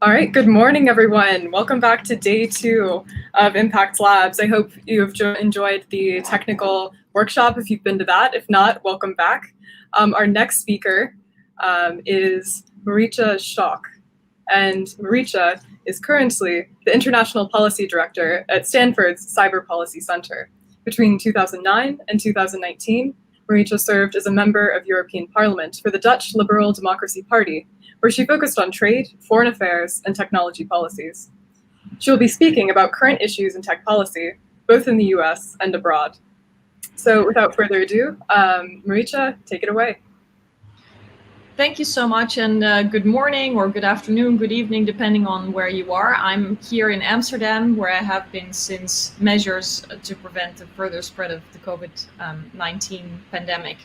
All right, good morning, everyone. Welcome back to day 2 of Impact Labs. I hope you've enjoyed the technical workshop if you've been to that. If not, welcome back. Our next speaker is Marietje Schaake. And Marietje is currently the International Policy Director at Stanford's Cyber Policy Center. Between 2009 and 2019, Marietje served as a member of European Parliament for the Dutch Liberal Democracy Party, where she focused on trade, foreign affairs, and technology policies. She will be speaking about current issues in tech policy, both in the US and abroad. So without further ado, Marietje, take it away. Thank you so much, and good morning or good afternoon, good evening, depending on where you are. I'm here in Amsterdam, where I have been since measures to prevent the further spread of the COVID-19 pandemic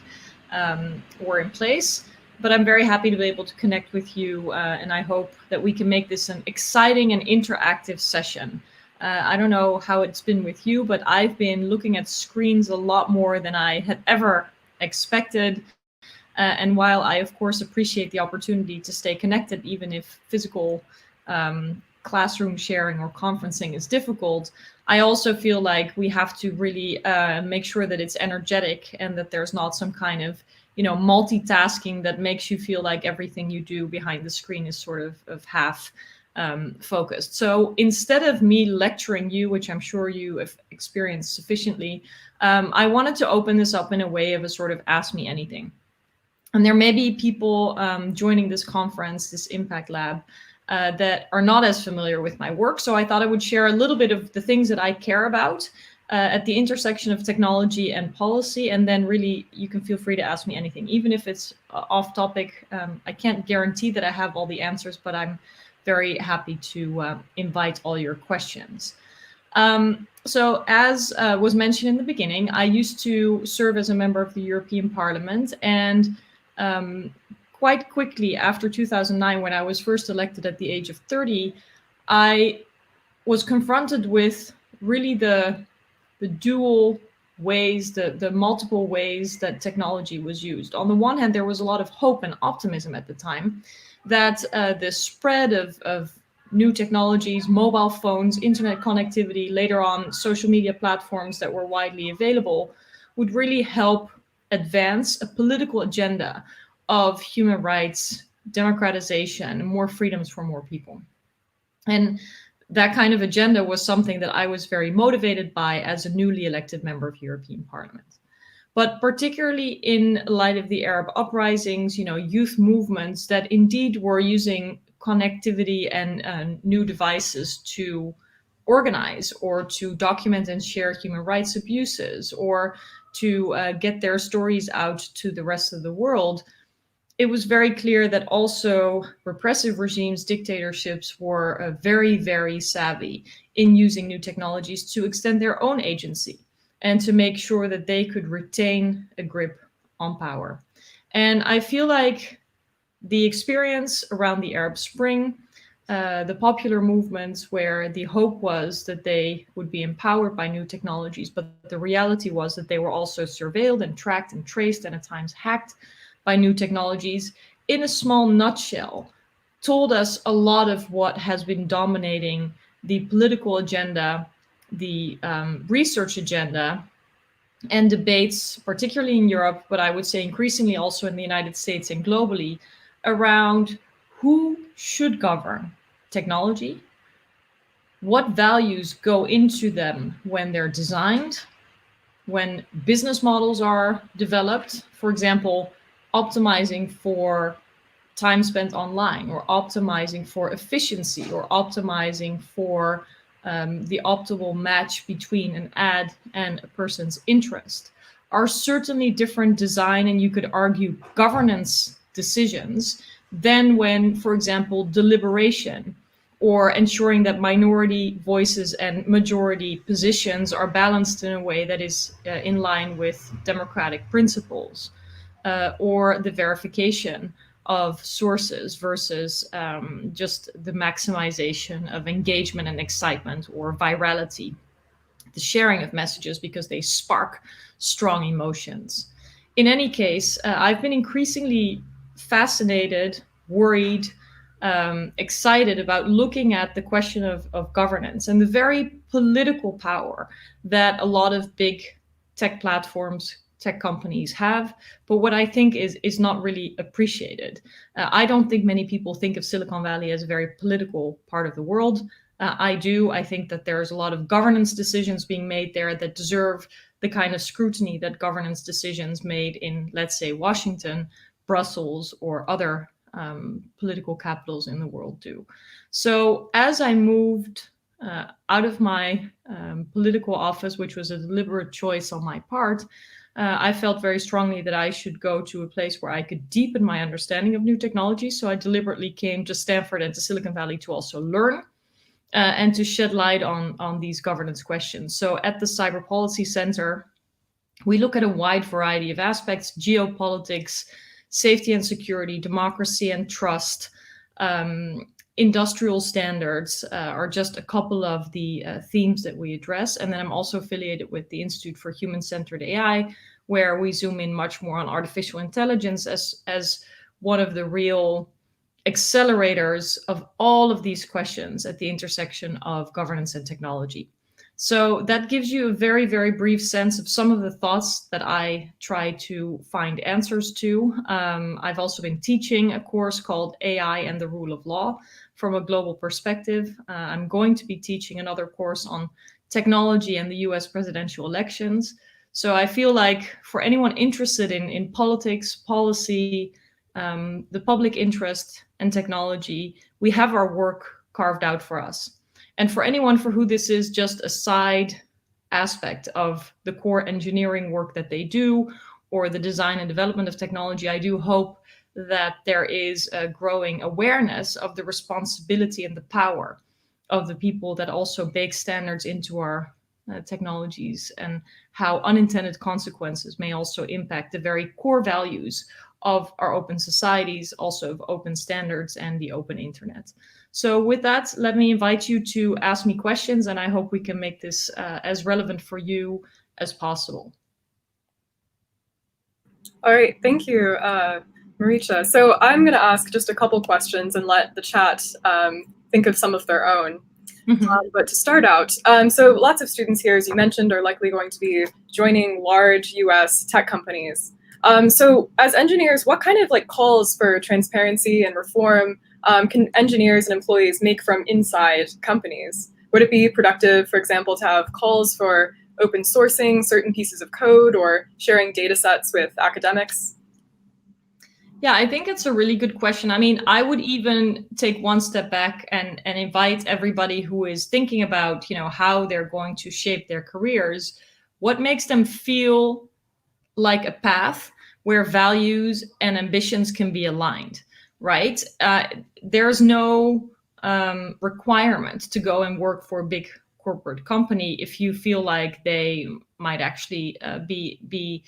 were in place. But I'm very happy to be able to connect with you, and I hope that we can make this an exciting and interactive session. I don't know how it's been with you, but I've been looking at screens a lot more than I had ever expected. And while I, of course, appreciate the opportunity to stay connected, even if physical classroom sharing or conferencing is difficult, I also feel like we have to really make sure that it's energetic and that there's not some kind of multitasking that makes you feel like everything you do behind the screen is sort of half focused. So instead of me lecturing you, which I'm sure you have experienced sufficiently, I wanted to open this up in a way of a sort of ask me anything. And there may be people joining this conference, this Impact Lab, that are not as familiar with my work. So I thought I would share a little bit of the things that I care about at the intersection of technology and policy. And then really, you can feel free to ask me anything, even if it's off topic. I can't guarantee that I have all the answers, but I'm very happy to invite all your questions. So as was mentioned in the beginning, I used to serve as a member of the European Parliament, and quite quickly after 2009, when I was first elected at the age of 30, I was confronted with really the dual ways, the multiple ways that technology was used. On the one hand, there was a lot of hope and optimism at the time that the spread of new technologies, mobile phones, internet connectivity, later on social media platforms that were widely available, would really help advance a political agenda of human rights, democratization, more freedoms for more people. And that kind of agenda was something that I was very motivated by as a newly elected member of European Parliament. But particularly in light of the Arab uprisings, youth movements that indeed were using connectivity and new devices to organize or to document and share human rights abuses or to get their stories out to the rest of the world, it was very clear that also repressive regimes, dictatorships were very, very savvy in using new technologies to extend their own agency and to make sure that they could retain a grip on power. And I feel like the experience around the Arab Spring, the popular movements where the hope was that they would be empowered by new technologies, but the reality was that they were also surveilled and tracked and traced and at times hacked by new technologies, in a small nutshell, told us a lot of what has been dominating the political agenda, the research agenda, and debates, particularly in Europe, but I would say increasingly also in the United States and globally, around who should govern technology, what values go into them when they're designed, when business models are developed, for example, optimizing for time spent online or optimizing for efficiency or optimizing for the optimal match between an ad and a person's interest are certainly different design and you could argue governance decisions than when, for example, deliberation or ensuring that minority voices and majority positions are balanced in a way that is in line with democratic principles. Or the verification of sources versus just the maximization of engagement and excitement or virality, the sharing of messages because they spark strong emotions. In any case, I've been increasingly fascinated, worried, excited about looking at the question of governance and the very political power that a lot of big tech platforms, tech companies have, but what I think is not really appreciated. I don't think many people think of Silicon Valley as a very political part of the world. I do. I think that there's a lot of governance decisions being made there that deserve the kind of scrutiny that governance decisions made in, let's say, Washington, Brussels, or other political capitals in the world do. So as I moved out of my political office, which was a deliberate choice on my part, I felt very strongly that I should go to a place where I could deepen my understanding of new technology. So I deliberately came to Stanford and to Silicon Valley to also learn and to shed light on these governance questions. So at the Cyber Policy Center, we look at a wide variety of aspects: geopolitics, safety and security, democracy and trust, industrial standards are just a couple of the themes that we address. And then I'm also affiliated with the Institute for Human-Centered AI, where we zoom in much more on artificial intelligence as one of the real accelerators of all of these questions at the intersection of governance and technology. So that gives you a very, very brief sense of some of the thoughts that I try to find answers to. I've also been teaching a course called AI and the Rule of Law from a global perspective. I'm going to be teaching another course on technology and the US presidential elections. So I feel like for anyone interested in politics, policy, the public interest, and technology, we have our work carved out for us. And for anyone for who this is just a side aspect of the core engineering work that they do, or the design and development of technology, I do hope that there is a growing awareness of the responsibility and the power of the people that also bake standards into our technologies, and how unintended consequences may also impact the very core values of our open societies, also of open standards and the open internet. So with that, let me invite you to ask me questions, and I hope we can make this as relevant for you as possible. All right, thank you, Marietje. So I'm going to ask just a couple questions and let the chat think of some of their own. But to start out, so lots of students here, as you mentioned, are likely going to be joining large US tech companies. So as engineers, what kind of calls for transparency and reform can engineers and employees make from inside companies? Would it be productive, for example, to have calls for open sourcing certain pieces of code or sharing data sets with academics? Yeah, I think it's a really good question. I mean, I would even take one step back and invite everybody who is thinking about, how they're going to shape their careers, what makes them feel like a path where values and ambitions can be aligned, right? There's no requirement to go and work for a big corporate company if you feel like they might actually be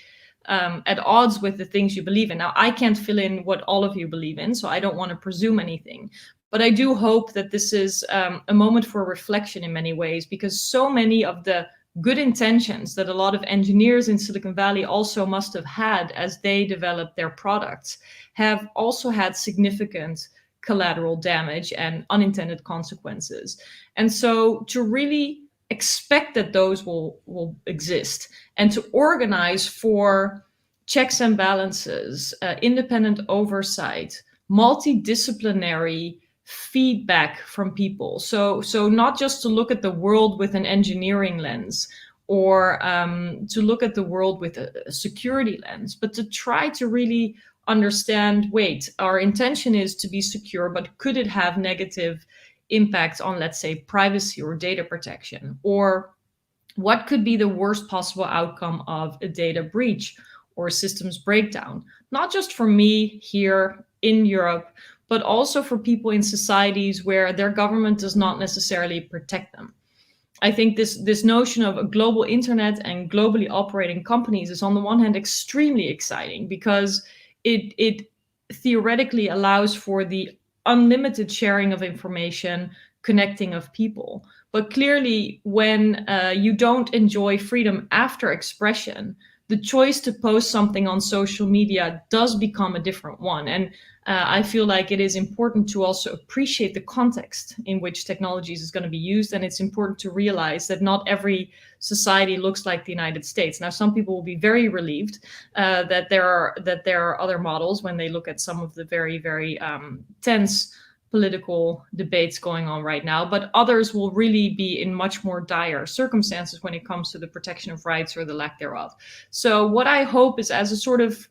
at odds with the things you believe in. Now, I can't fill in what all of you believe in, so I don't want to presume anything. But I do hope that this is a moment for reflection in many ways, because so many of the good intentions that a lot of engineers in Silicon Valley also must have had as they developed their products have also had significant collateral damage and unintended consequences. And so to really expect that those will exist and to organize for checks and balances, independent oversight, multidisciplinary feedback from people. So not just to look at the world with an engineering lens or to look at the world with a security lens, but to try to really understand, wait, our intention is to be secure, but could it have negative impact on, let's say, privacy or data protection? Or what could be the worst possible outcome of a data breach or a systems breakdown? Not just for me here in Europe, but also for people in societies where their government does not necessarily protect them. I think this notion of a global internet and globally operating companies is on the one hand extremely exciting, because it theoretically allows for the unlimited sharing of information, connecting of people. But clearly, when you don't enjoy freedom after expression, the choice to post something on social media does become a different one. And I feel like it is important to also appreciate the context in which technologies is going to be used. And it's important to realize that not every society looks like the United States. Now, some people will be very relieved that there are other models when they look at some of the very, very tense political debates going on right now, but others will really be in much more dire circumstances when it comes to the protection of rights or the lack thereof. So what I hope is, as a sort of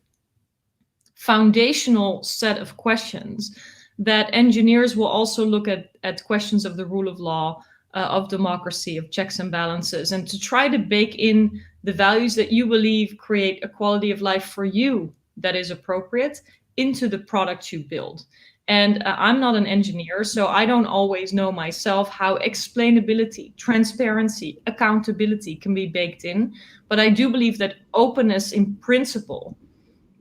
foundational set of questions, that engineers will also look at questions of the rule of law, of democracy, of checks and balances, and to try to bake in the values that you believe create a quality of life for you that is appropriate into the product you build. And I'm not an engineer, so I don't always know myself how explainability, transparency, accountability can be baked in. But I do believe that openness in principle,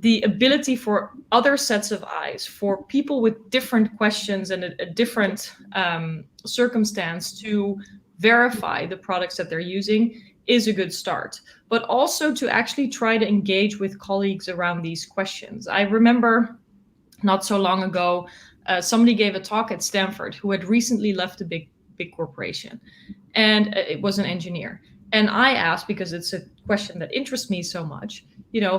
the ability for other sets of eyes, for people with different questions and a different circumstance to verify the products that they're using, is a good start. But also to actually try to engage with colleagues around these questions. I remember not so long ago, somebody gave a talk at Stanford who had recently left a big corporation, and it was an engineer. And I asked, because it's a question that interests me so much,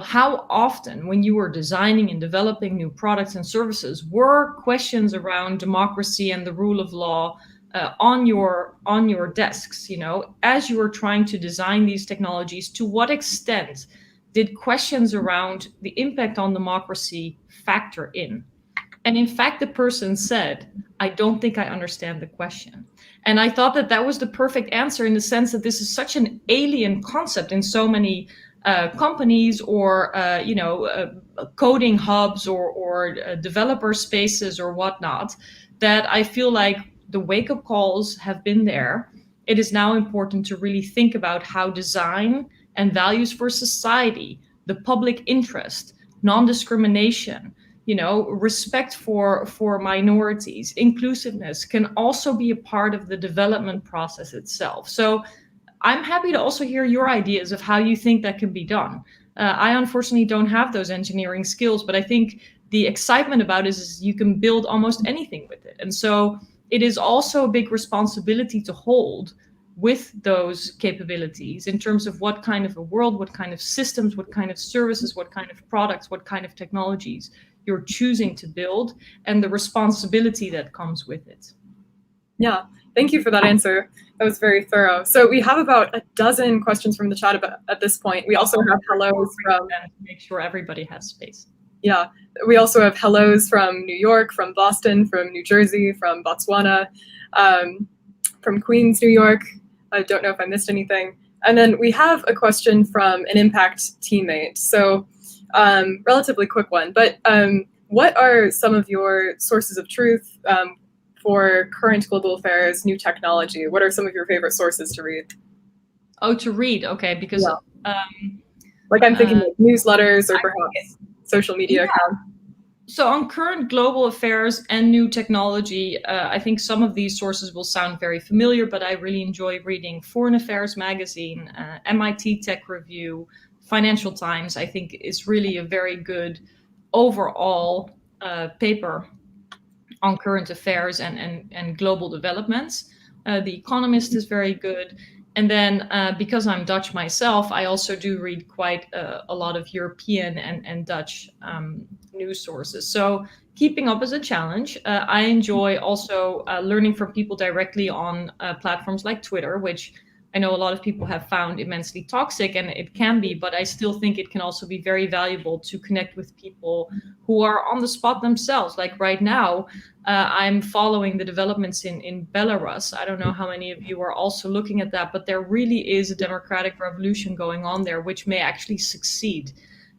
how often, when you were designing and developing new products and services, were questions around democracy and the rule of law on your desks? As you were trying to design these technologies, to what extent did questions around the impact on democracy factor in? And in fact, the person said, "I don't think I understand the question." And I thought that was the perfect answer, in the sense that this is such an alien concept in so many companies, or coding hubs, or developer spaces or whatnot, that I feel like the wake-up calls have been there. It is now important to really think about how design and values for society, the public interest, non-discrimination, respect for minorities, inclusiveness, can also be a part of the development process itself. So I'm happy to also hear your ideas of how you think that can be done. I unfortunately don't have those engineering skills, but I think the excitement about it is you can build almost anything with it. And so it is also a big responsibility to hold with those capabilities, in terms of what kind of a world, what kind of systems, what kind of services, what kind of products, what kind of technologies you're choosing to build, and the responsibility that comes with it. Yeah, thank you for that answer. That was very thorough. So we have about a dozen questions from the chat at this point. We also have hellos from... To make sure everybody has space. Yeah, we also have hellos from New York, from Boston, from New Jersey, from Botswana, from Queens, New York. I don't know if I missed anything. And then we have a question from an Impact teammate. So relatively quick one, but what are some of your sources of truth for current global affairs, new technology? What are some of your favorite sources to read? Oh, to read, okay, because... Yeah. Like I'm thinking like newsletters, or perhaps social media accounts. So on current global affairs and new technology, I think some of these sources will sound very familiar, but I really enjoy reading Foreign Affairs Magazine, MIT Tech Review, Financial Times. I think is really a very good overall paper on current affairs and global developments. The Economist is very good. And then because I'm Dutch myself, I also do read quite a lot of European and Dutch news sources. So keeping up is a challenge. I enjoy also learning from people directly on platforms like Twitter, which I know a lot of people have found immensely toxic, and it can be, but I still think it can also be very valuable to connect with people who are on the spot themselves. Like right now, I'm following the developments in Belarus. I don't know how many of you are also looking at that, but there really is a democratic revolution going on there, which may actually succeed.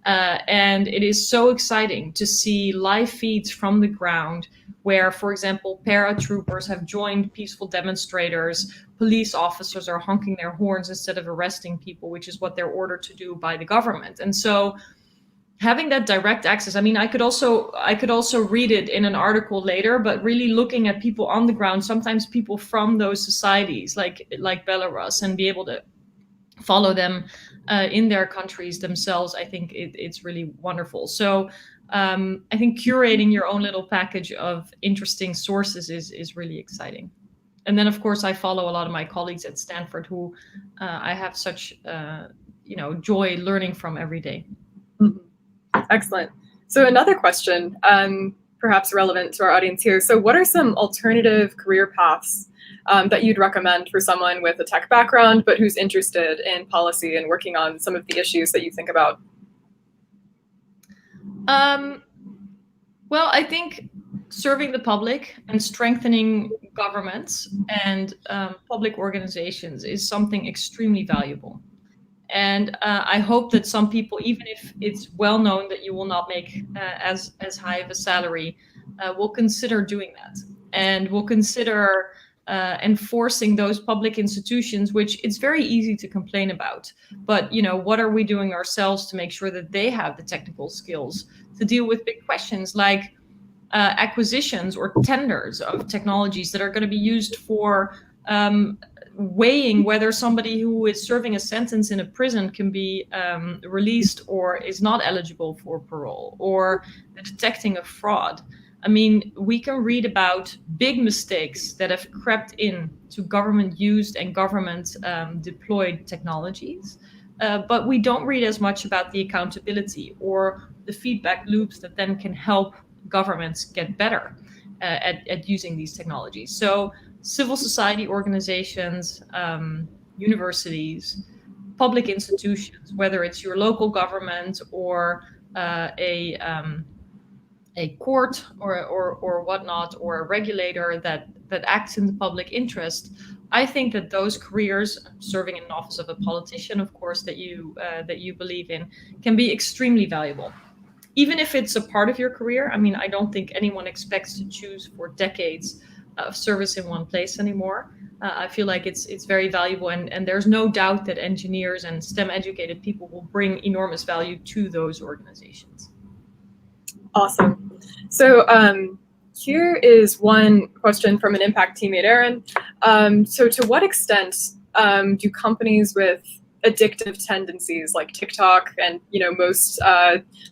And it is so exciting to see live feeds from the ground where, for example, paratroopers have joined peaceful demonstrators. Police officers are honking their horns instead of arresting people, which is what they're ordered to do by the government. And so having that direct access, I mean, I could also read it in an article later, but really looking at people on the ground, sometimes people from those societies like Belarus, and be able to follow them in their countries themselves, I think it's really wonderful. So I think curating your own little package of interesting sources is really exciting. And then, of course, I follow a lot of my colleagues at Stanford who I have such joy learning from every day. Excellent. So another question, perhaps relevant to our audience here. So what are some alternative career paths that you'd recommend for someone with a tech background, but who's interested in policy and working on some of the issues that you think about? Well, I think serving the public and strengthening governments and public organizations is something extremely valuable. And I hope that some people, even if it's well known that you will not make as high of a salary, will consider doing that, and will consider enforcing those public institutions, which it's very easy to complain about. But what are we doing ourselves to make sure that they have the technical skills to deal with big questions like acquisitions or tenders of technologies that are going to be used for weighing whether somebody who is serving a sentence in a prison can be released or is not eligible for parole, or the detecting of fraud. I mean, we can read about big mistakes that have crept in to government-used and government-deployed technologies, but we don't read as much about the accountability or the feedback loops that then can help governments get better at using these technologies. So civil society organizations, universities, public institutions, whether it's your local government or a court or whatnot, or a regulator that acts in the public interest. I think that those careers, serving in an office of a politician, of course, that you believe in, can be extremely valuable. Even if it's a part of your career. I mean, I don't think anyone expects to choose for decades of service in one place anymore. I feel like it's very valuable, and there's no doubt that engineers and STEM educated people will bring enormous value to those organizations. Awesome. So here is one question from an Impact teammate, Aaron. So to what extent do companies with addictive tendencies like TikTok and most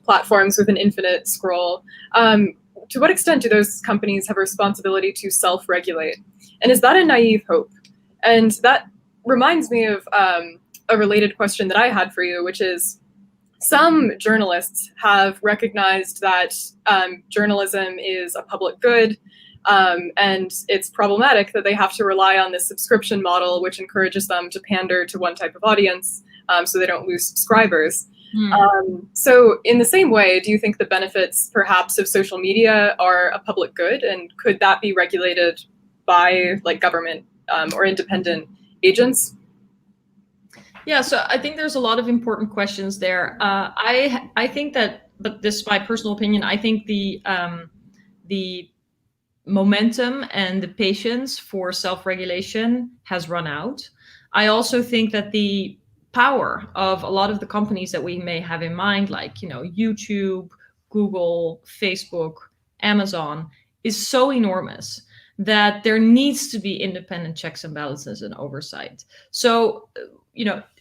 platforms with an infinite scroll, to what extent do those companies have a responsibility to self-regulate? And is that a naive hope? And that reminds me of a related question that I had for you, which is, some journalists have recognized that journalism is a public good, and it's problematic that they have to rely on this subscription model, which encourages them to pander to one type of audience so they don't lose subscribers. So in the same way, do you think the benefits perhaps of social media are a public good, and could that be regulated by government or independent agents? Yeah, so I think there's a lot of important questions there. I think that, but this is my personal opinion, I think the momentum and the patience for self-regulation has run out. I also think that the power of a lot of the companies that we may have in mind, like YouTube, Google, Facebook, Amazon, is so enormous that there needs to be independent checks and balances and oversight. So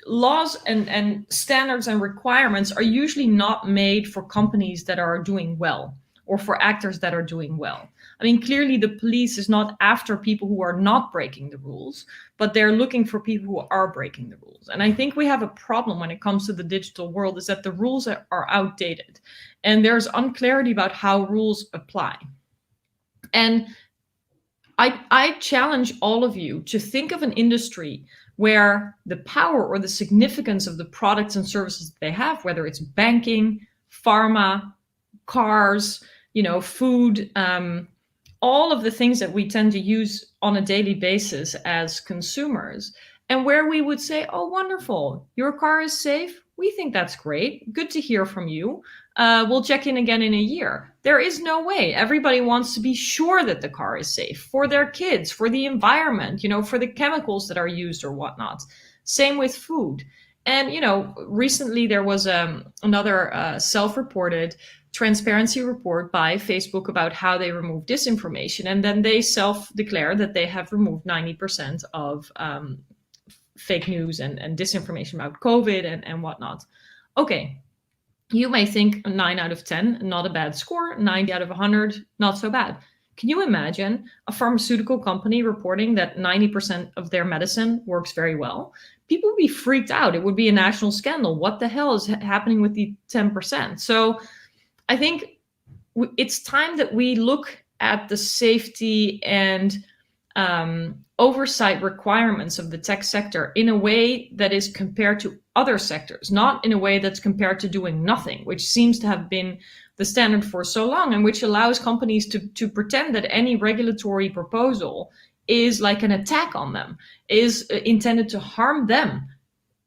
laws and standards and requirements are usually not made for companies that are doing well or for actors that are doing well. I mean, clearly the police is not after people who are not breaking the rules, but they're looking for people who are breaking the rules. And I think we have a problem when it comes to the digital world, is that the rules are outdated and there's unclarity about how rules apply. And I challenge all of you to think of an industry where the power or the significance of the products and services that they have, whether it's banking, pharma, cars, food, all of the things that we tend to use on a daily basis as consumers, and where we would say, oh, wonderful, your car is safe. We think that's great. Good to hear from you. We'll check in again in a year. There is no way. Everybody wants to be sure that the car is safe for their kids, for the environment, for the chemicals that are used or whatnot. Same with food. And, recently there was another self-reported transparency report by Facebook about how they remove disinformation. And then they self-declare that they have removed 90% of fake news and disinformation about COVID and whatnot. Okay. You may think 9 out of 10, not a bad score, 90 out of 100, not so bad. Can you imagine a pharmaceutical company reporting that 90% of their medicine works very well? People would be freaked out. It would be a national scandal. What the hell is happening with the 10%? So I think it's time that we look at the safety and oversight requirements of the tech sector in a way that is compared to other sectors, not in a way that's compared to doing nothing, which seems to have been the standard for so long, and which allows companies to pretend that any regulatory proposal is like an attack on them, is intended to harm them.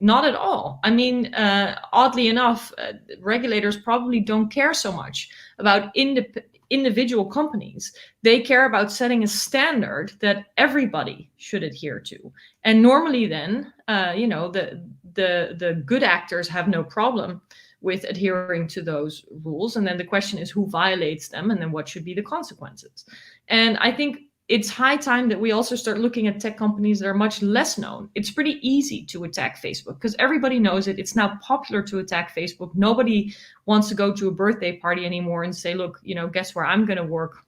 Not at all. I mean, oddly enough, regulators probably don't care so much about individual companies. They care about setting a standard that everybody should adhere to. And normally, then, the good actors have no problem with adhering to those rules. And then the question is who violates them, and then what should be the consequences. And I think it's high time that we also start looking at tech companies that are much less known. It's pretty easy to attack Facebook because everybody knows it. It's now popular to attack Facebook. Nobody wants to go to a birthday party anymore and say, look, guess where I'm going to work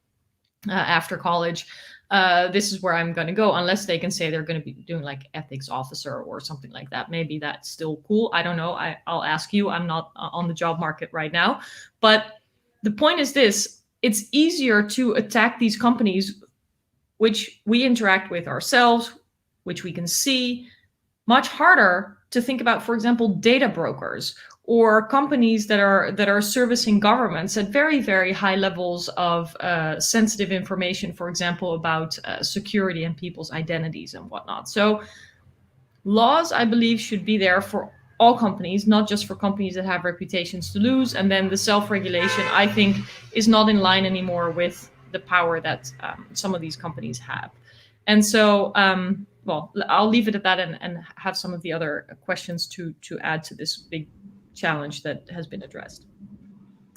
after college. This is where I'm going to go, unless they can say they're going to be doing like ethics officer or something like that. Maybe that's still cool. I don't know. I'll ask you. I'm not on the job market right now. But the point is this: it's easier to attack these companies which we interact with ourselves, which we can see, much harder to think about, for example, data brokers or companies that are servicing governments at very, very high levels of sensitive information, for example, about security and people's identities and whatnot. So laws, I believe, should be there for all companies, not just for companies that have reputations to lose. And then the self-regulation, I think, is not in line anymore with the power that some of these companies have. And so, well, I'll leave it at that and have some of the other questions to add to this big challenge that has been addressed.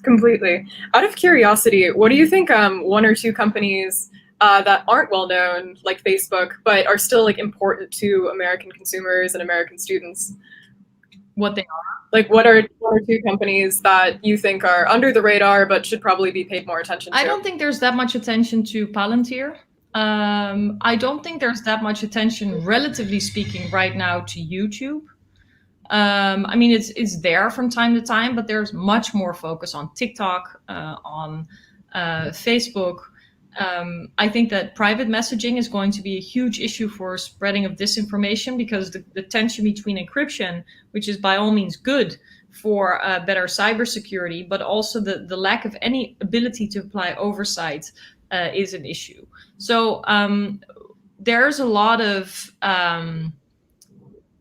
Completely. Out of curiosity, what do you think one or two companies that aren't well known, like Facebook, but are still like important to American consumers and American students? What they are? Like, what are one or two companies that you think are under the radar but should probably be paid more attention to? I don't think there's that much attention to Palantir. I don't think there's that much attention, relatively speaking, right now to YouTube. I mean, it's there from time to time, but there's much more focus on TikTok, on Facebook. I think that private messaging is going to be a huge issue for spreading of disinformation, because the tension between encryption, which is by all means good for better cybersecurity, but also the lack of any ability to apply oversight is an issue. So there's a lot of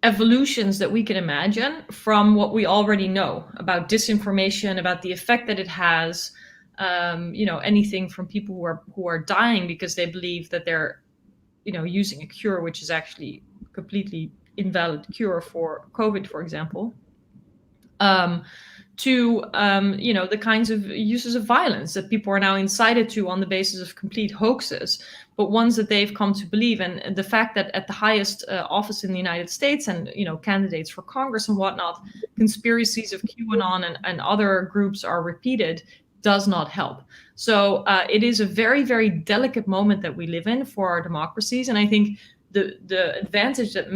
evolutions that we can imagine from what we already know about disinformation, about the effect that it has. Anything from people who are dying because they believe that they're, using a cure which is actually completely invalid cure for COVID, for example, to the kinds of uses of violence that people are now incited to on the basis of complete hoaxes, but ones that they've come to believe. And the fact that at the highest office in the United States and candidates for Congress and whatnot, conspiracies of QAnon and other groups are repeated does not help. So it is a very, very delicate moment that we live in for our democracies. And I think the advantage that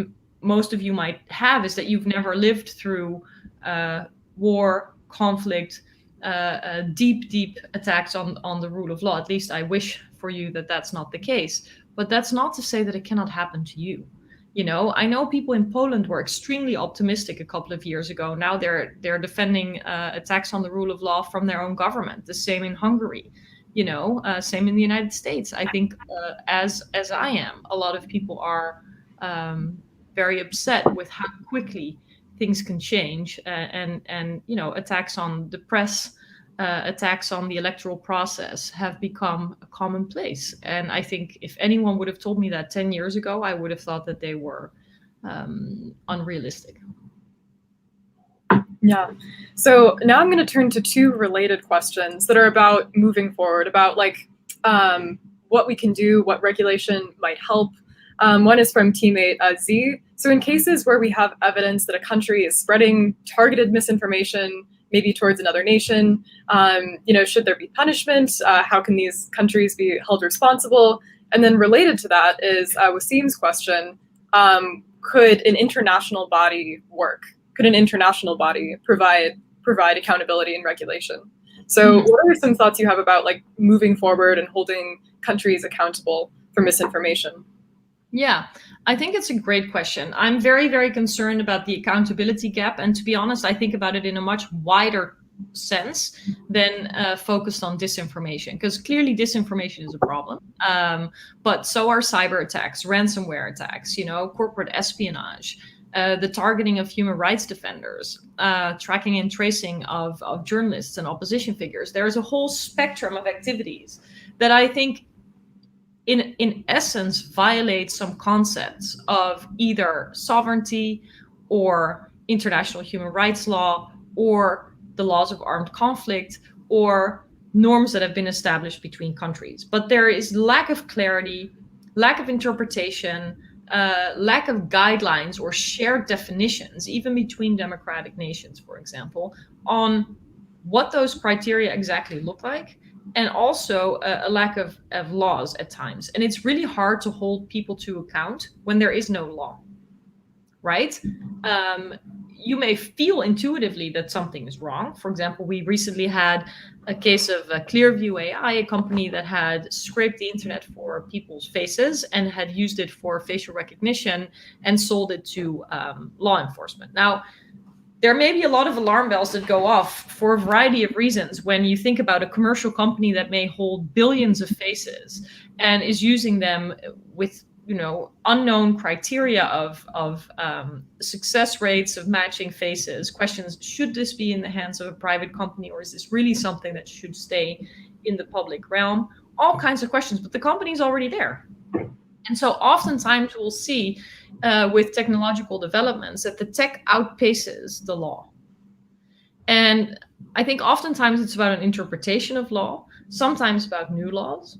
most of you might have is that you've never lived through war, conflict, deep attacks on the rule of law. At least I wish for you that that's not the case. But that's not to say that it cannot happen to you. I know people in Poland were extremely optimistic a couple of years ago. Now they're defending attacks on the rule of law from their own government. The same in Hungary, same in the United States. I think as I am, a lot of people are very upset with how quickly things can change, and attacks on the press, attacks on the electoral process have become a commonplace. And I think if anyone would have told me that 10 years ago, I would have thought that they were unrealistic. Yeah. So now I'm going to turn to two related questions that are about moving forward, about what we can do, what regulation might help. One is from teammate Z. So in cases where we have evidence that a country is spreading targeted misinformation maybe towards another nation? Should there be punishment? How can these countries be held responsible? And then related to that is Wasim's question, could an international body work? Could an international body provide accountability and regulation? So what are some thoughts you have about like moving forward and holding countries accountable for misinformation? Yeah, I think it's a great question. I'm very, very concerned about the accountability gap. And to be honest, I think about it in a much wider sense than focused on disinformation, because clearly disinformation is a problem. But so are cyber attacks, ransomware attacks, corporate espionage, the targeting of human rights defenders, tracking and tracing of journalists and opposition figures. There is a whole spectrum of activities that I think in essence violate some concepts of either sovereignty or international human rights law or the laws of armed conflict or norms that have been established between countries. But there is lack of clarity, lack of interpretation, lack of guidelines or shared definitions, even between democratic nations, for example, on what those criteria exactly look like, and also a lack of laws at times. And it's really hard to hold people to account when there is no law, right? You may feel intuitively that something is wrong. For example, we recently had a case of Clearview AI, a company that had scraped the internet for people's faces and had used it for facial recognition and sold it to law enforcement. Now, there may be a lot of alarm bells that go off for a variety of reasons when you think about a commercial company that may hold billions of faces and is using them with unknown criteria of success rates of matching faces. Questions: should this be in the hands of a private company, or is this really something that should stay in the public realm? All kinds of questions, but the company's already there. And so oftentimes we'll see with technological developments that the tech outpaces the law. And I think oftentimes it's about an interpretation of law, sometimes about new laws.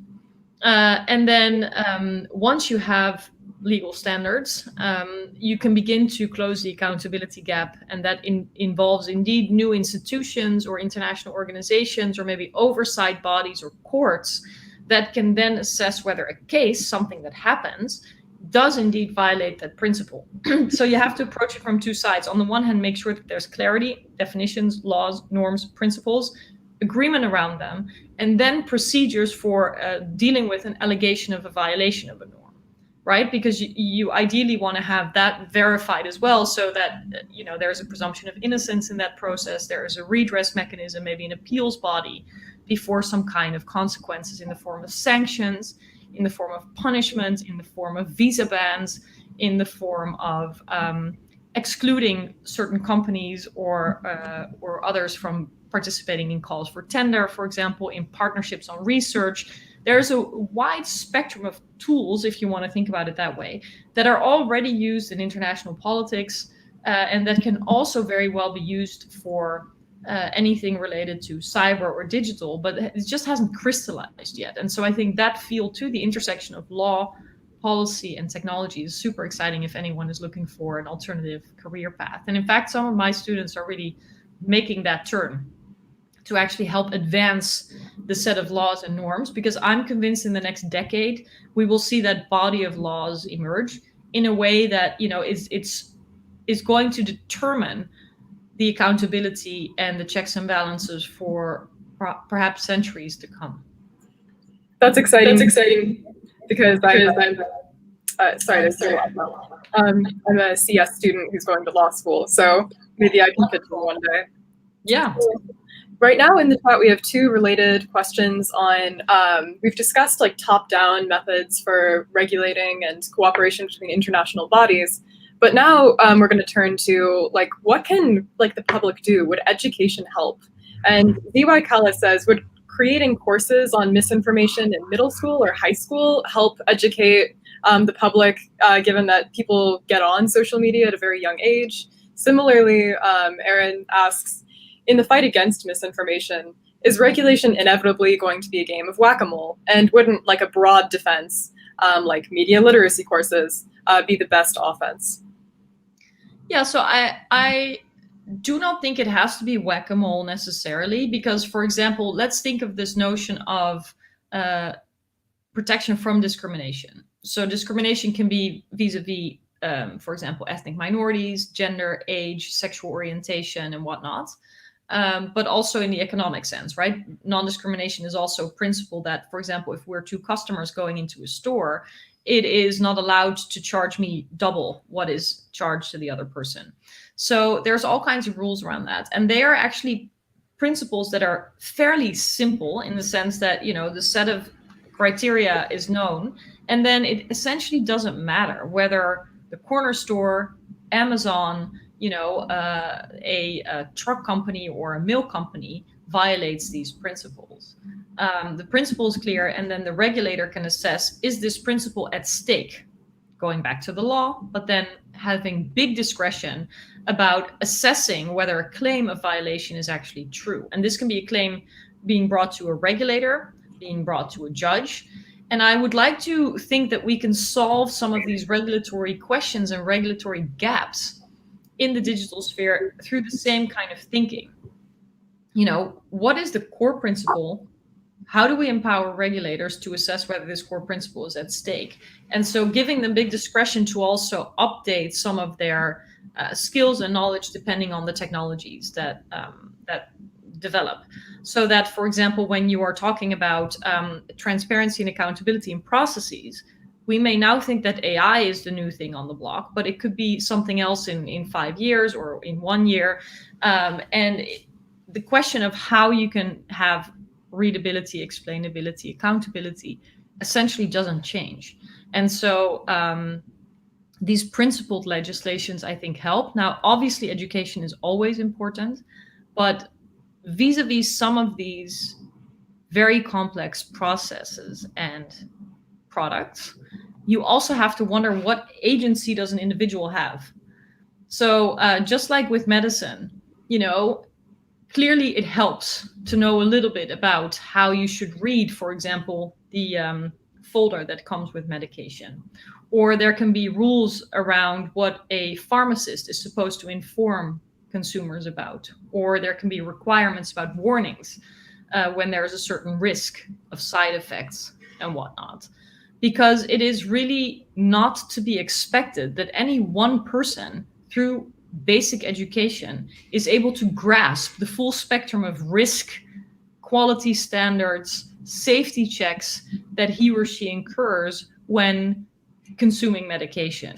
And then once you have legal standards, you can begin to close the accountability gap. And that involves indeed new institutions or international organizations or maybe oversight bodies or courts that can then assess whether a case, something that happens, does indeed violate that principle. So you have to approach it from two sides. On the one hand, make sure that there's clarity, definitions, laws, norms, principles, agreement around them, and then procedures for dealing with an allegation of a violation of a norm, right? Because you ideally want to have that verified as well, so that there's a presumption of innocence in that process. There is a redress mechanism, maybe an appeals body, before some kind of consequences in the form of sanctions, in the form of punishment, in the form of visa bans, in the form of excluding certain companies or others from participating in calls for tender, for example, in partnerships on research. There's a wide spectrum of tools, if you want to think about it that way, that are already used in international politics and that can also very well be used for anything related to cyber or digital, but it just hasn't crystallized yet. And so I think that field too, the intersection of law, policy, and technology, is super exciting if anyone is looking for an alternative career path. And in fact, some of my students are really making that turn to actually help advance the set of laws and norms, because I'm convinced in the next decade we will see that body of laws emerge in a way that is going to determine the accountability and the checks and balances for perhaps centuries to come. That's exciting. Because I'm a CS student who's going to law school, so maybe I can pitch one day. Yeah. Right now in the chat, we have two related questions on, we've discussed like top-down methods for regulating and cooperation between international bodies. But now we're going to turn to like, what can like the public do? Would education help? And ZY Kala says, would creating courses on misinformation in middle school or high school help educate the public, given that people get on social media at a very young age? Similarly, Aaron asks, in the fight against misinformation, is regulation inevitably going to be a game of whack-a-mole? And wouldn't like a broad defense, like media literacy courses, be the best offense? Yeah, so I do not think it has to be whack-a-mole necessarily, because, for example, let's think of this notion of protection from discrimination. So discrimination can be vis-a-vis, for example, ethnic minorities, gender, age, sexual orientation, and whatnot. But also in the economic sense, right? Non-discrimination is also a principle that, for example, if we're two customers going into a store, it is not allowed to charge me double what is charged to the other person. So there's all kinds of rules around that. And they are actually principles that are fairly simple in the sense that, the set of criteria is known. And then it essentially doesn't matter whether the corner store, Amazon, a truck company or a milk company violates these principles. The principle is clear, and then the regulator can assess, is this principle at stake? Going back to the law, but then having big discretion about assessing whether a claim of violation is actually true. And this can be a claim being brought to a regulator, being brought to a judge. And I would like to think that we can solve some of these regulatory questions and regulatory gaps in the digital sphere through the same kind of thinking. What is the core principle? How do we empower regulators to assess whether this core principle is at stake? And so giving them big discretion to also update some of their skills and knowledge depending on the technologies that develop. So that, for example, when you are talking about transparency and accountability in processes, we may now think that AI is the new thing on the block, but it could be something else in 5 years or in 1 year. The question of how you can have readability, explainability, accountability essentially doesn't change. And so these principled legislations, I think, help. Now, obviously, education is always important, but vis-a-vis some of these very complex processes and products, you also have to wonder, what agency does an individual have? So just like with medicine, clearly it helps to know a little bit about how you should read, for example, the folder that comes with medication. Or there can be rules around what a pharmacist is supposed to inform consumers about. Or there can be requirements about warnings when there is a certain risk of side effects and whatnot. Because it is really not to be expected that any one person, through basic education, is able to grasp the full spectrum of risk, quality standards, safety checks that he or she incurs when consuming medication.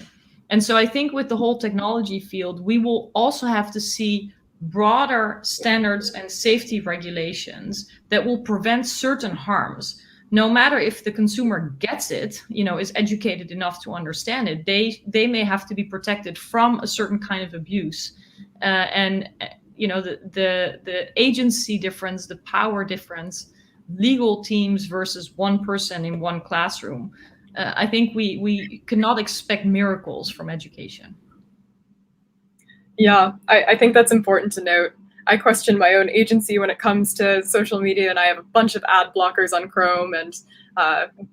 And so I think with the whole technology field, we will also have to see broader standards and safety regulations that will prevent certain harms. No matter if the consumer gets it, is educated enough to understand it, they may have to be protected from a certain kind of abuse. The agency difference, the power difference, legal teams versus one person in one classroom. I think we cannot expect miracles from education. Yeah, I think that's important to note. I question my own agency when it comes to social media, and I have a bunch of ad blockers on Chrome, and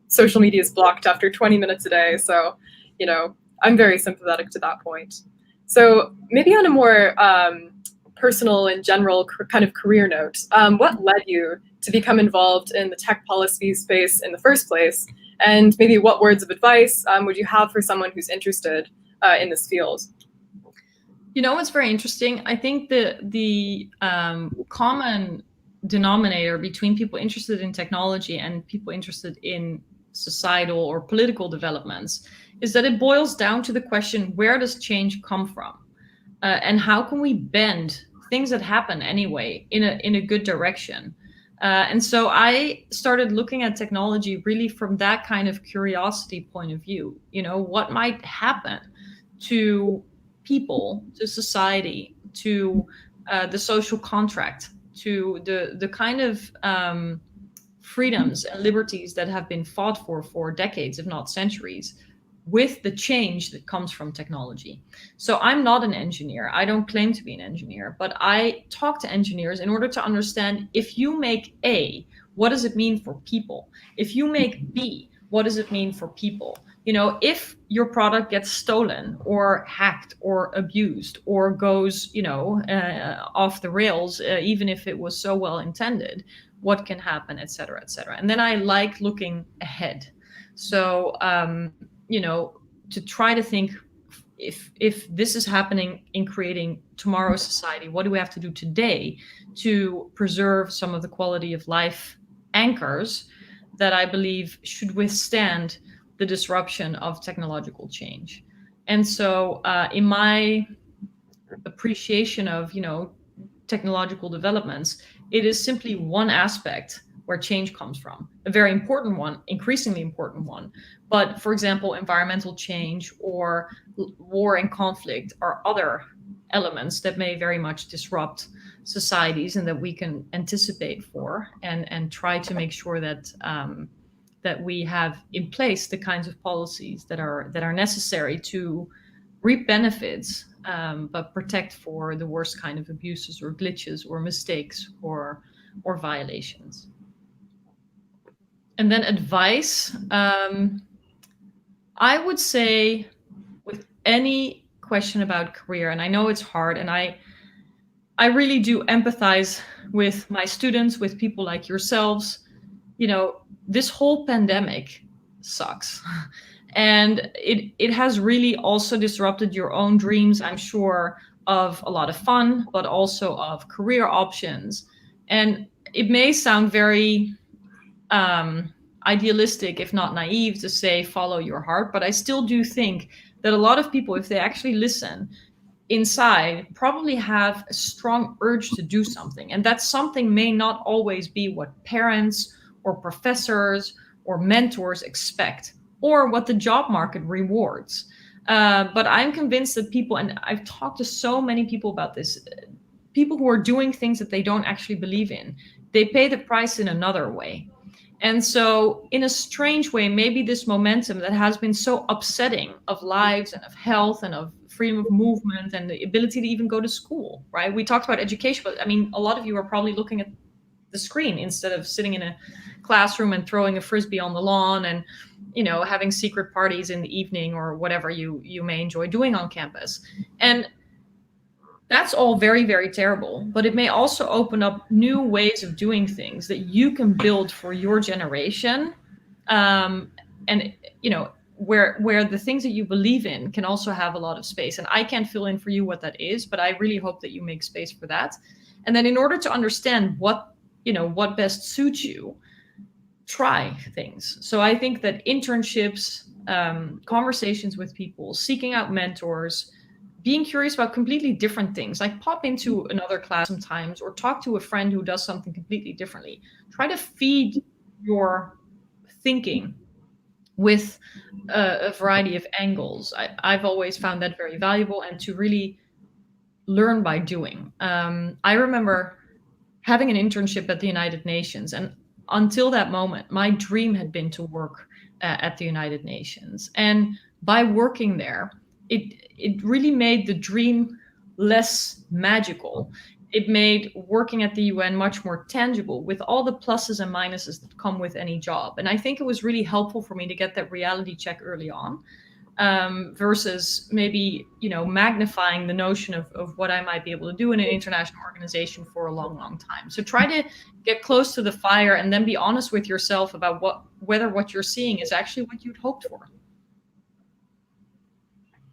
social media is blocked after 20 minutes a day. So, I'm very sympathetic to that point. So maybe on a more personal and general kind of career note, what led you to become involved in the tech policy space in the first place? And maybe what words of advice would you have for someone who's interested in this field? It's very interesting. I think the common denominator between people interested in technology and people interested in societal or political developments is that it boils down to the question, where does change come from? And how can we bend things that happen anyway in a good direction? And so I started looking at technology really from that kind of curiosity point of view. What might happen to people, to society, to the social contract, to the kind of freedoms and liberties that have been fought for decades, if not centuries, with the change that comes from technology. So I'm not an engineer. I don't claim to be an engineer, but I talk to engineers in order to understand, if you make A, what does it mean for people? If you make B, what does it mean for people? if your product gets stolen or hacked or abused or goes, off the rails, even if it was so well intended, what can happen, et cetera, et cetera. And then I like looking ahead. So, to try to think, if this is happening in creating tomorrow's society, what do we have to do today to preserve some of the quality of life anchors that I believe should withstand the disruption of technological change? And so, in my appreciation of, technological developments, it is simply one aspect where change comes from, a very important one, increasingly important one. But for example, environmental change or war and conflict are other elements that may very much disrupt societies and that we can anticipate for, and try to make sure that that we have in place the kinds of policies that are necessary to reap benefits, but protect for the worst kind of abuses or glitches or mistakes or violations. And then advice, I would say, with any question about career, and I know it's hard, and I really do empathize with my students, with people like yourselves. This whole pandemic sucks. And it has really also disrupted your own dreams, I'm sure, of a lot of fun, but also of career options. And it may sound very idealistic, if not naive, to say follow your heart, but I still do think that a lot of people, if they actually listen inside, probably have a strong urge to do something. And that something may not always be what parents or professors or mentors expect, or what the job market rewards. But I'm convinced that people, and I've talked to so many people about this, people who are doing things that they don't actually believe in, they pay the price in another way. And so in a strange way, maybe this momentum that has been so upsetting of lives and of health and of freedom of movement and the ability to even go to school, right? We talked about education, but I mean, a lot of you are probably looking at the screen instead of sitting in a classroom and throwing a frisbee on the lawn and, having secret parties in the evening or whatever you may enjoy doing on campus. And that's all very, very terrible, but it may also open up new ways of doing things that you can build for your generation. And, where the things that you believe in can also have a lot of space. And I can't fill in for you what that is, but I really hope that you make space for that. And then in order to understand what best suits you, try things. So I think that internships, conversations with people, seeking out mentors, being curious about completely different things, like pop into another class sometimes or talk to a friend who does something completely differently. Try to feed your thinking with a variety of angles. I've always found that very valuable, and to really learn by doing. I remember having an internship at the United Nations, and until that moment, my dream had been to work at the United Nations. And by working there, it really made the dream less magical. It made working at the UN much more tangible, with all the pluses and minuses that come with any job. And I think it was really helpful for me to get that reality check early on, versus maybe, magnifying the notion of what I might be able to do in an international organization for a long, long time. So try to get close to the fire and then be honest with yourself about whether what you're seeing is actually what you'd hoped for.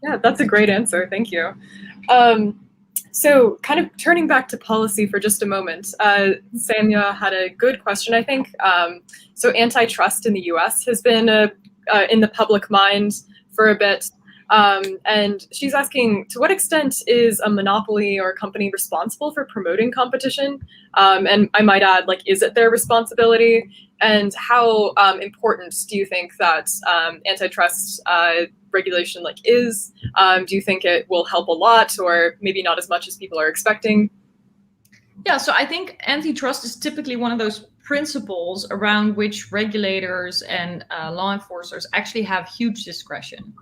Yeah, that's a great answer. Thank you. So kind of turning back to policy for just a moment, Sanya had a good question, I think. So antitrust in the US has been in the public mind for a bit. And she's asking, to what extent is a monopoly or a company responsible for promoting competition? And I might add, is it their responsibility? And how important do you think that antitrust regulation is? Do you think it will help a lot, or maybe not as much as people are expecting? Yeah, so I think antitrust is typically one of those principles around which regulators and law enforcers actually have huge discretion.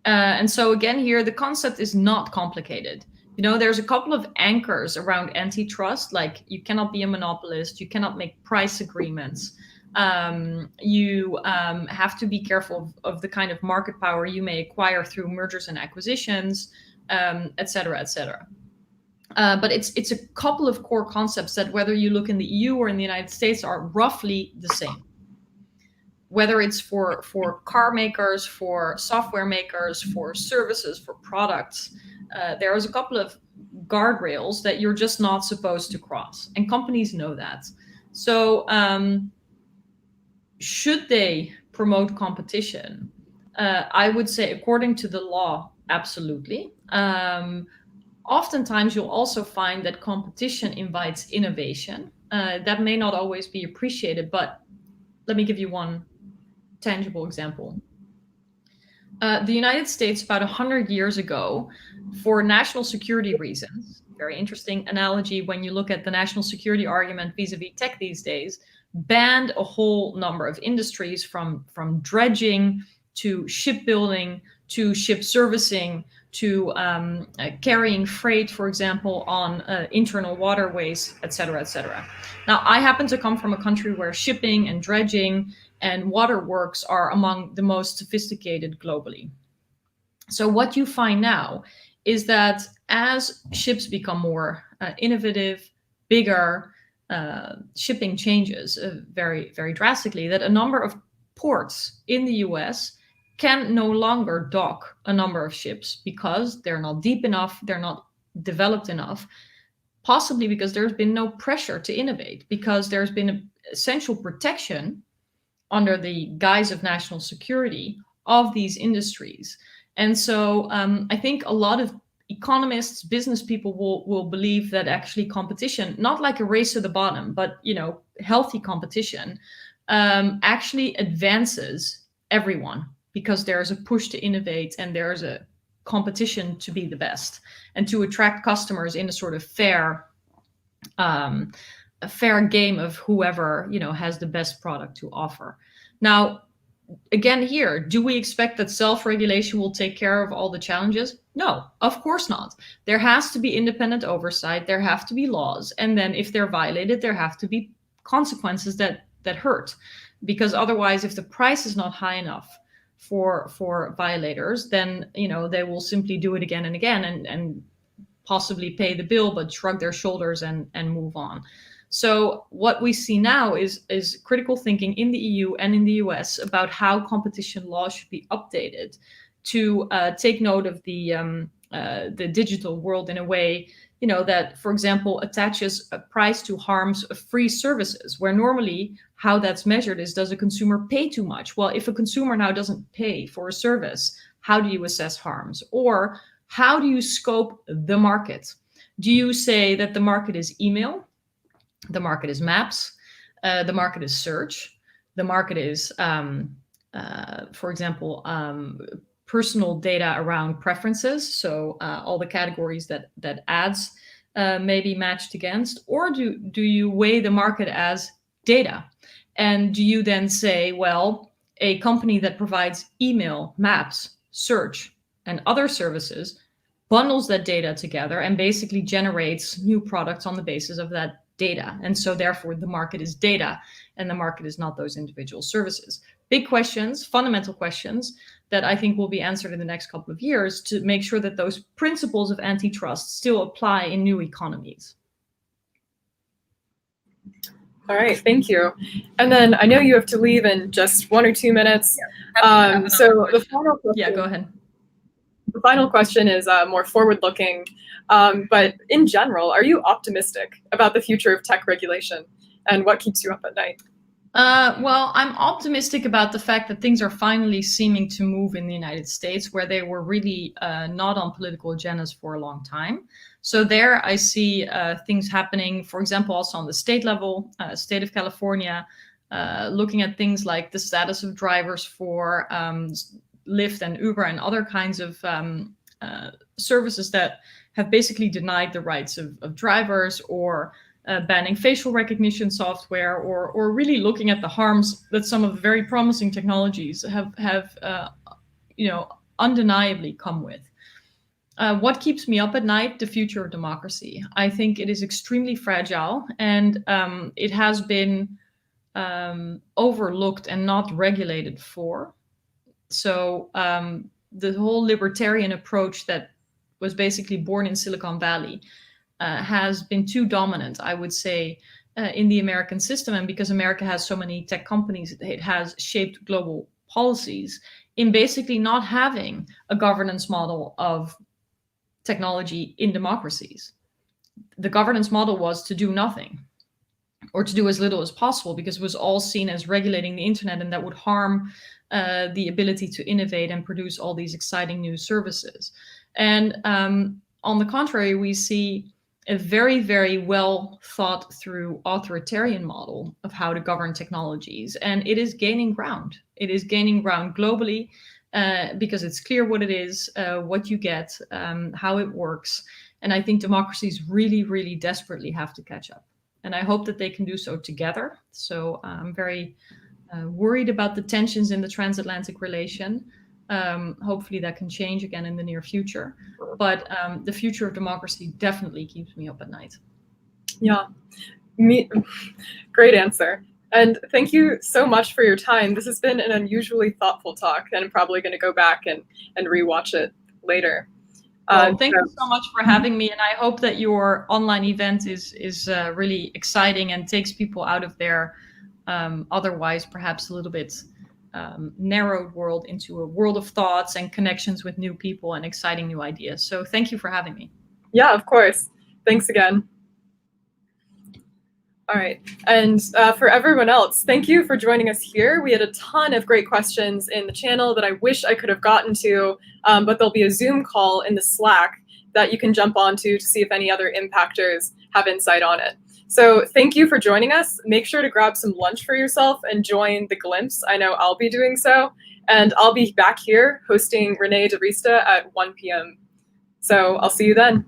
And so again, here, the concept is not complicated. There's a couple of anchors around antitrust, like you cannot be a monopolist, you cannot make price agreements, You have to be careful of the kind of market power you may acquire through mergers and acquisitions, et cetera, et cetera. But it's a couple of core concepts that, whether you look in the EU or in the United States, are roughly the same. Whether it's for car makers, for software makers, for services, for products, there is a couple of guardrails that you're just not supposed to cross, and companies know that. So should they promote competition? I would say, according to the law, absolutely. Oftentimes, you'll also find that competition invites innovation. That may not always be appreciated, but let me give you one tangible example. The United States, about 100 years ago, for national security reasons, very interesting analogy when you look at the national security argument vis-a-vis tech these days, banned a whole number of industries, from dredging to shipbuilding to ship servicing to carrying freight, for example, on internal waterways, et cetera, et cetera. Now, I happen to come from a country where shipping and dredging and waterworks are among the most sophisticated globally. So what you find now is that as ships become more innovative, bigger, shipping changes very, very drastically, that a number of ports in the US can no longer dock a number of ships because they're not deep enough, they're not developed enough, possibly because there's been no pressure to innovate, because there's been an essential protection under the guise of national security of these industries. And so I think a lot of economists, business people will believe that actually competition, not like a race to the bottom, but healthy competition, actually advances everyone, because there's a push to innovate and there's a competition to be the best and to attract customers in a sort of fair game of whoever has the best product to offer. Now, again, here, do we expect that self-regulation will take care of all the challenges? No, of course not. There has to be independent oversight, there have to be laws, and then if they're violated, there have to be consequences that hurt. Because otherwise, if the price is not high enough for violators, then they will simply do it again and again and possibly pay the bill, but shrug their shoulders and move on. So what we see now is critical thinking in the EU and in the US about how competition law should be updated to take note of the digital world in a way, that, for example, attaches a price to harms of free services, where normally how that's measured is, does a consumer pay too much? Well, if a consumer now doesn't pay for a service, how do you assess harms? Or how do you scope the market? Do you say that the market is email? The market is maps, the market is search, the market is, for example, personal data around preferences, so all the categories that ads may be matched against? Or do you weigh the market as data? And do you then say, well, a company that provides email, maps, search, and other services bundles that data together and basically generates new products on the basis of that data. And so therefore the market is data and the market is not those individual services. Big questions, fundamental questions that I think will be answered in the next couple of years to make sure that those principles of antitrust still apply in new economies. All right, thank you. And then I know you have to leave in just 1 or 2 minutes. So the final question, yeah, go ahead. The final question is more forward-looking, but in general, are you optimistic about the future of tech regulation, and what keeps you up at night? Well, I'm optimistic about the fact that things are finally seeming to move in the United States, where they were really not on political agendas for a long time. So there I see things happening, for example, also on the state level, state of California, looking at things like the status of drivers for Lyft and Uber and other kinds of services that have basically denied the rights of drivers, or banning facial recognition software, or really looking at the harms that some of the very promising technologies have undeniably come with. What keeps me up at night? The future of democracy. I think it is extremely fragile, and it has been overlooked and not regulated for. So the whole libertarian approach that was basically born in Silicon Valley has been too dominant, I would say, in the American system. And because America has so many tech companies, it has shaped global policies in basically not having a governance model of technology in democracies. The governance model was to do nothing, or to do as little as possible, because it was all seen as regulating the internet, and that would harm the ability to innovate and produce all these exciting new services. And on the contrary, we see a very, very well thought through authoritarian model of how to govern technologies. And it is gaining ground. It is gaining ground globally because it's clear what it is, what you get, how it works. And I think democracies really, really desperately have to catch up. And I hope that they can do so together. So I'm very worried about the tensions in the transatlantic relation. Hopefully that can change again in the near future. But the future of democracy definitely keeps me up at night. Yeah, great answer. And thank you so much for your time. This has been an unusually thoughtful talk, and I'm probably going to go back and rewatch it later. Well, thank you so much for having me, and I hope that your online event is really exciting and takes people out of their otherwise perhaps a little bit narrowed world into a world of thoughts and connections with new people and exciting new ideas. So thank you for having me. Yeah, of course. Thanks again. All right. And for everyone else, thank you for joining us here. We had a ton of great questions in the channel that I wish I could have gotten to, but there'll be a Zoom call in the Slack that you can jump onto to see if any other impactors have insight on it. So thank you for joining us. Make sure to grab some lunch for yourself and join the Glimpse. I know I'll be doing so. And I'll be back here hosting Renee DeRista at 1 p.m. So I'll see you then.